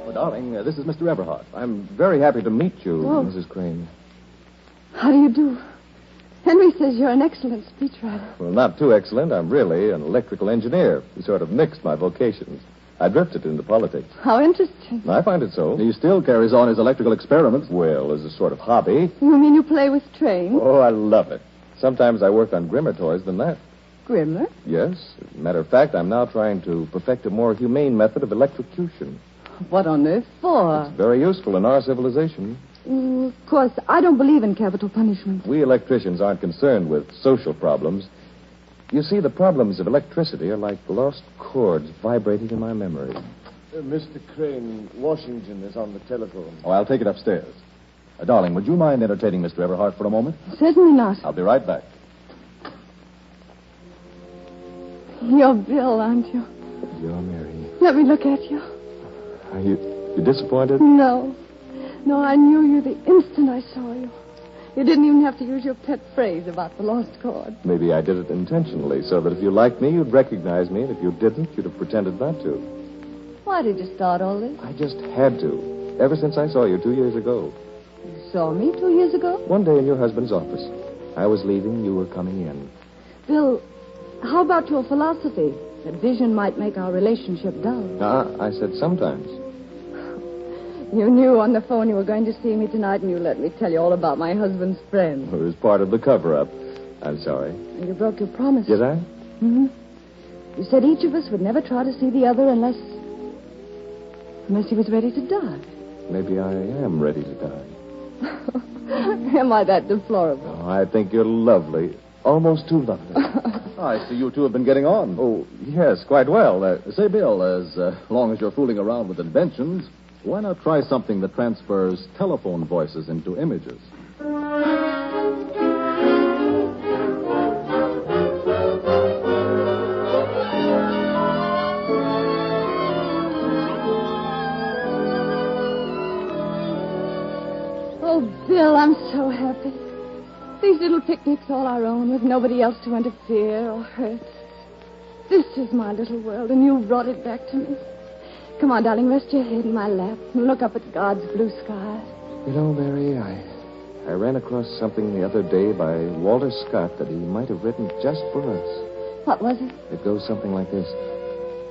Oh, darling, this is Mr. Everhart. I'm very happy to meet you, Mrs. Crane. How do you do? Henry says you're an excellent speechwriter. Well, not too excellent. I'm really an electrical engineer. He sort of mixed my vocations. I drifted into politics. How interesting. I find it so. He still carries on his electrical experiments. Well, as a sort of hobby. You mean you play with trains? Oh, I love it. Sometimes I work on grimmer toys than that. Grimmer? Yes. As a matter of fact, I'm now trying to perfect a more humane method of electrocution. What on earth for? It's very useful in our civilization. Of course, I don't believe in capital punishment. We electricians aren't concerned with social problems. You see, the problems of electricity are like lost chords vibrating in my memory. Mr. Crane, Washington is on the telephone. Oh, I'll take it upstairs. Darling, would you mind entertaining Mr. Everhart for a moment? Certainly not. I'll be right back. You're Bill, aren't you? You're Mary. Let me look at you. Are you disappointed? No. No, I knew you the instant I saw you. You didn't even have to use your pet phrase about the lost chord. Maybe I did it intentionally, so that if you liked me, you'd recognize me, and if you didn't, you'd have pretended not to. Why did you start all this? I just had to. Ever since I saw you 2 years ago. You saw me 2 years ago? One day in your husband's office. I was leaving, you were coming in. Bill, how about your philosophy? That vision might make our relationship dull. I said sometimes. You knew on the phone you were going to see me tonight, and you let me tell you all about my husband's friend. It was part of the cover-up. I'm sorry. You broke your promise. Did I? Mm-hmm. You said each of us would never try to see the other unless he was ready to die. Maybe I am ready to die. Am I that deplorable? Oh, I think you're lovely. Almost too lovely. I see you two have been getting on. Oh, yes, quite well. Say, Bill, as long as you're fooling around with inventions, why not try something that transfers telephone voices into images? Oh, Bill, I'm so happy. These little picnics all our own with nobody else to interfere or hurt. This is my little world, and you brought it back to me. Come on, darling, rest your head in my lap and look up at God's blue sky. You know, Mary, I ran across something the other day by Walter Scott that he might have written just for us. What was it? It goes something like this.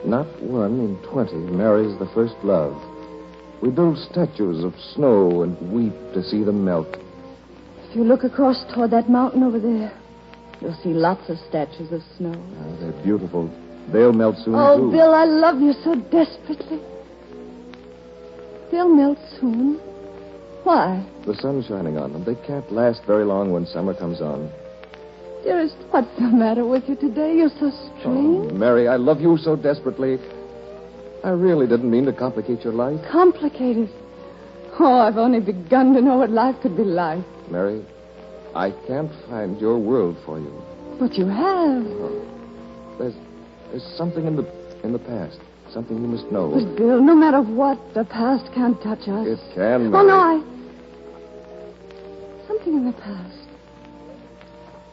Not one in 20 marries the first love. We build statues of snow and weep to see them melt. If you look across toward that mountain over there, you'll see lots of statues of snow. Oh, they're beautiful. They'll melt soon, Oh, too. Bill, I love you so desperately. They'll melt soon. Why? The sun's shining on them. They can't last very long when summer comes on. Dearest, what's the matter with you today? You're so strange. Oh, Mary, I love you so desperately. I really didn't mean to complicate your life. Complicated. Oh, I've only begun to know what life could be like. Mary, I can't find your world for you. But you have. There's something in the past. Something you must know. But, Bill, no matter what, the past can't touch us. It can, Mary. Oh, no, Something in the past.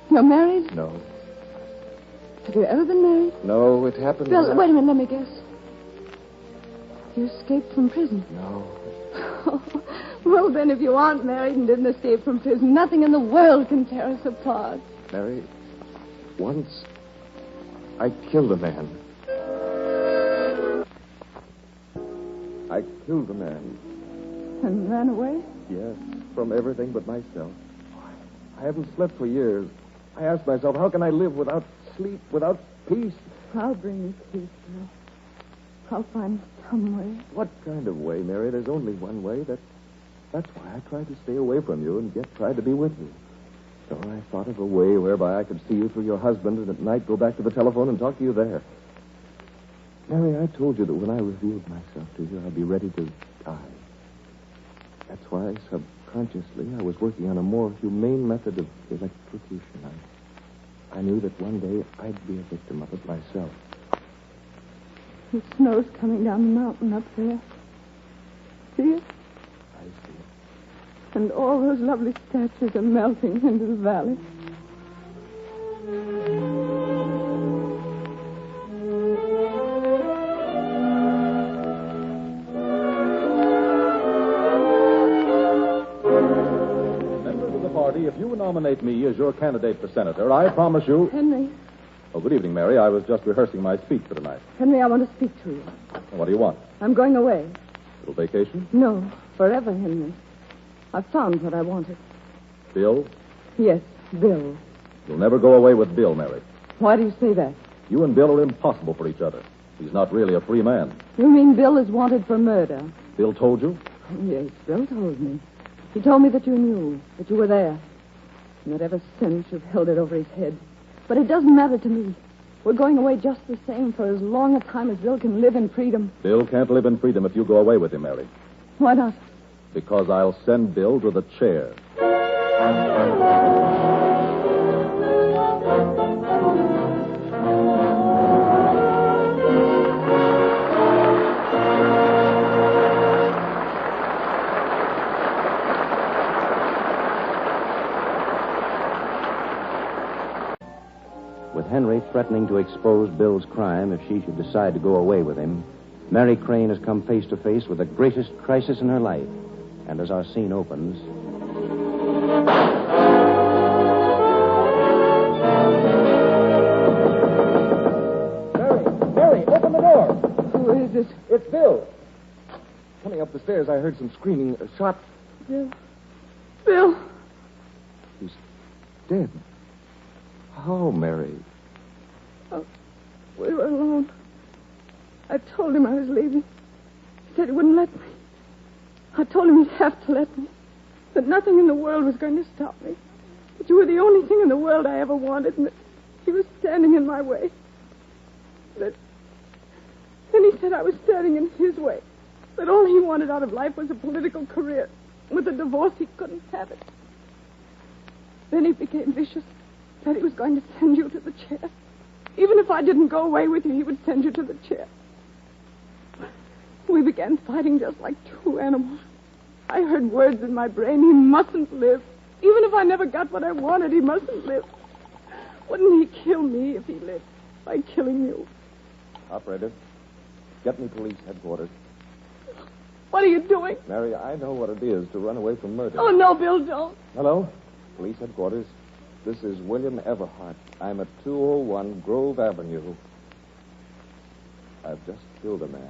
You're married? No. Have you ever been married? No, it happened... Bill, wait a minute, let me guess. You escaped from prison? No. Well, then, if you aren't married and didn't escape from prison, nothing in the world can tear us apart. Mary, once I killed a man. I killed a man. And ran away? Yes, from everything but myself. I haven't slept for years. I asked myself, how can I live without sleep, without peace? I'll bring you peace, Bill. I'll find some way. What kind of way, Mary? There's only one way. That's why I tried to stay away from you and yet tried to be with you. So I thought of a way whereby I could see you through your husband and at night go back to the telephone and talk to you there. Mary, I told you that when I revealed myself to you, I'd be ready to die. That's why, subconsciously, I was working on a more humane method of electrocution. I knew that one day I'd be a victim of it myself. The snow's coming down the mountain up there. See it? I see. And all those lovely statues are melting into the valley. nominate me as your candidate for senator, I promise you... Henry. Oh, good evening, Mary. I was just rehearsing my speech for tonight. Henry, I want to speak to you. What do you want? I'm going away. Little vacation? No, forever, Henry. I've found what I wanted. Bill? Yes, Bill. You'll never go away with Bill, Mary. Why do you say that? You and Bill are impossible for each other. He's not really a free man. You mean Bill is wanted for murder? Bill told you? Yes, Bill told me. He told me that you knew, that you were there. And that ever since you've held it over his head. But it doesn't matter to me. We're going away just the same for as long a time as Bill can live in freedom. Bill can't live in freedom if you go away with him, Mary. Why not? Because I'll send Bill to the chair. With Henry threatening to expose Bill's crime if she should decide to go away with him, Mary Crane has come face to face with the greatest crisis in her life. And as our scene opens... Mary, open the door. Who is it? It's Bill. Coming up the stairs, I heard some screaming. A shot. Bill. Bill. He's dead. How, Mary? Oh, we were alone. I told him I was leaving. He said he wouldn't let me. I told him he'd have to let me. That nothing in the world was going to stop me. That you were the only thing in the world I ever wanted, and that he was standing in my way. Then he said I was standing in his way. That all he wanted out of life was a political career. With a divorce, he couldn't have it. Then he became vicious. Said he was going to send you to the chair. Even if I didn't go away with you, he would send you to the chair. We began fighting just like two animals. I heard words in my brain. He mustn't live. Even if I never got what I wanted, he mustn't live. Wouldn't he kill me if he lived by killing you? Operator, get me police headquarters. What are you doing? Mary, I know what it is to run away from murder. Oh, no, Bill, don't. Hello? Police headquarters. This is William Everhart. I'm at 201 Grove Avenue. I've just killed a man.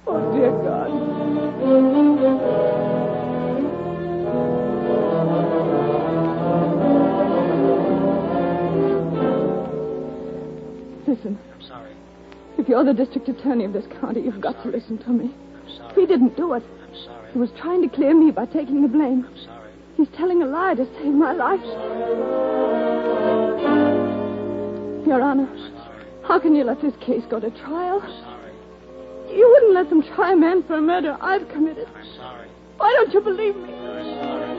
Oh, dear God. Listen. I'm sorry. If you're the district attorney of this county, you've got to listen to me. I'm sorry. He didn't do it. I'm sorry. He was trying to clear me by taking the blame. I'm sorry. He's telling a lie to save my life. Your Honor, Sorry. how can you let this case go to trial? Sorry. You wouldn't let them try a man for a murder I've committed. I'm sorry. Why don't you believe me? I'm sorry.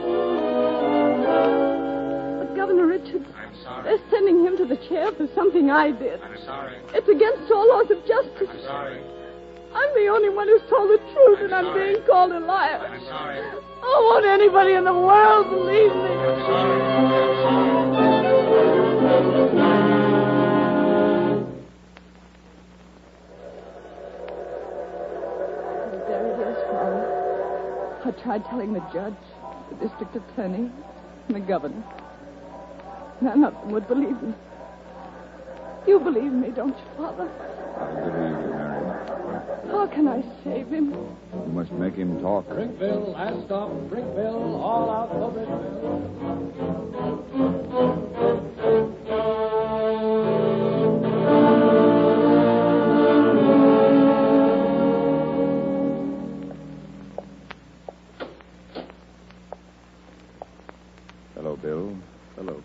But Governor Richards, I'm sorry. they're sending him to the chair for something I did. I'm sorry. It's against all laws of justice. I'm sorry. I'm the only one who's told the truth, and I'm being called a liar. I'm sorry. Oh, won't anybody in the world believe me? I'm sorry. I'm There it is, Father. I tried telling the judge, the district attorney, and the governor. None of them would believe me. You believe me, don't you, Father? I believe you, Mary. How can I save him? You must make him talk. Brickville, last stop, Brickville, all out for Brickville. Hello, Bill. Hello.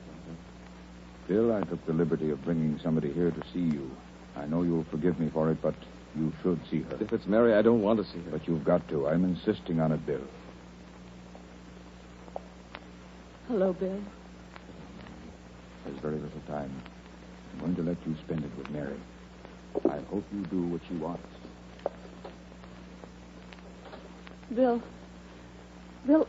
Bill, I took the liberty of bringing somebody here to see you. I know you'll forgive me for it, but you should see her. If it's Mary, I don't want to see her. But you've got to. I'm insisting on it, Bill. Hello, Bill. There's very little time. I'm going to let you spend it with Mary. I hope you do what she wants. Bill,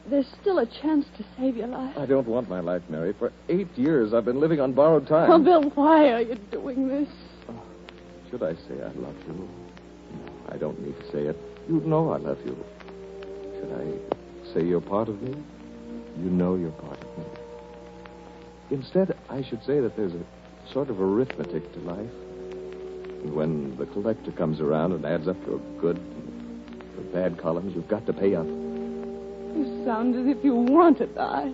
there's still a chance to save your life. I don't want my life, Mary. For 8 years, I've been living on borrowed time. Oh, Bill, why are you doing this? Should I say I love you? No, I don't need to say it. You know I love you. Should I say you're part of me? You know you're part of me. Instead, I should say that there's a sort of arithmetic to life. And when the collector comes around and adds up your good and your bad columns, you've got to pay up. You sound as if you want to die.